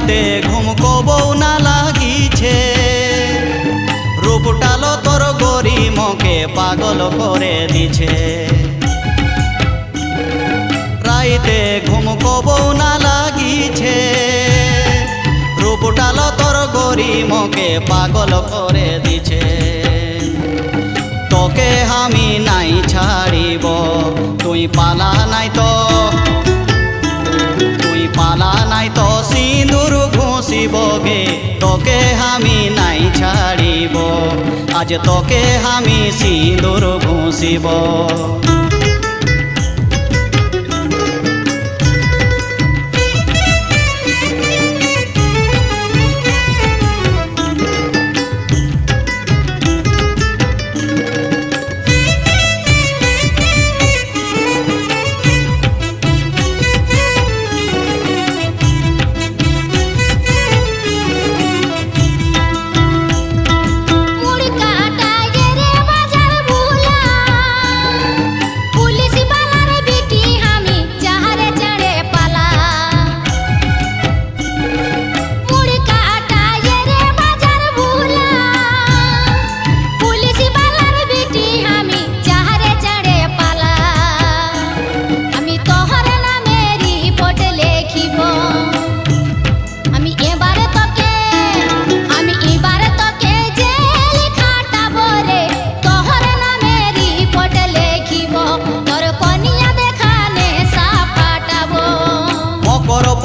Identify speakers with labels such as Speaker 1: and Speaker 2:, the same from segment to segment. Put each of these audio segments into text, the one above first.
Speaker 1: রাইতে ঘুম কবৌ না লাগিছে, রূপটালো তোর গরিমকে পাগল করে দিছে। রাইতে ঘুম কবৌ না লাগিছে, রূপটালো তোর গরিমকে পাগল করে দিছে। তোকে আমি নাই ছাড়িব, তুই পালা নাই তো, তুই পালা নাই তো সিঁদুর ঘুষিব গে। তোকে আমি নাই ছাড়িব, আজ তোকে আমি সিঁদুর ঘুষিব।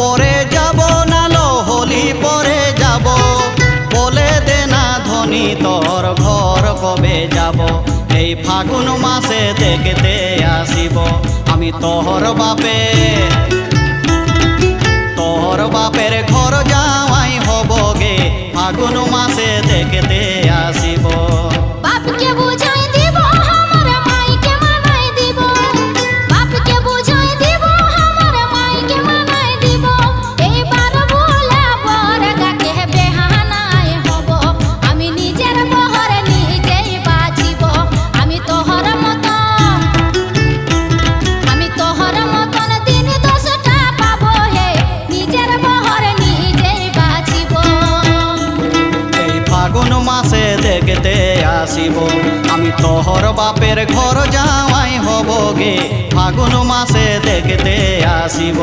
Speaker 1: পরে যাব নালো হোলি পরে যাব, বলে দে না ধনী তোর ঘর কবে যাব। এই ফাগুন মাসে দেখতে আসিব আমি তোর বাপে, তোর বাপের ঘর যাওয়াই হব গে। ফাগুন মাসে দেখতে আসিব।
Speaker 2: বাপকে বুঝাই দিব আমার মাইকে মানাই দিব, বাপকে বুঝাই দিব আমার মাইকে মানাই দিব। এইবার ভোলা বর গাকে বেহানাই হব, আমি নিজের বহর নিজেই বাজিব। আমি তোহর মতন, আমি তোহর মতন দিন 10টা পাবো হে, নিজের বহর নিজেই বাজিব।
Speaker 1: এই ফাগুন মাসে দেখতে আসিব আমি তোহর বাপের ঘর যাওয়াই হব গে। ফাগুন মাসে দেখতে আসিব।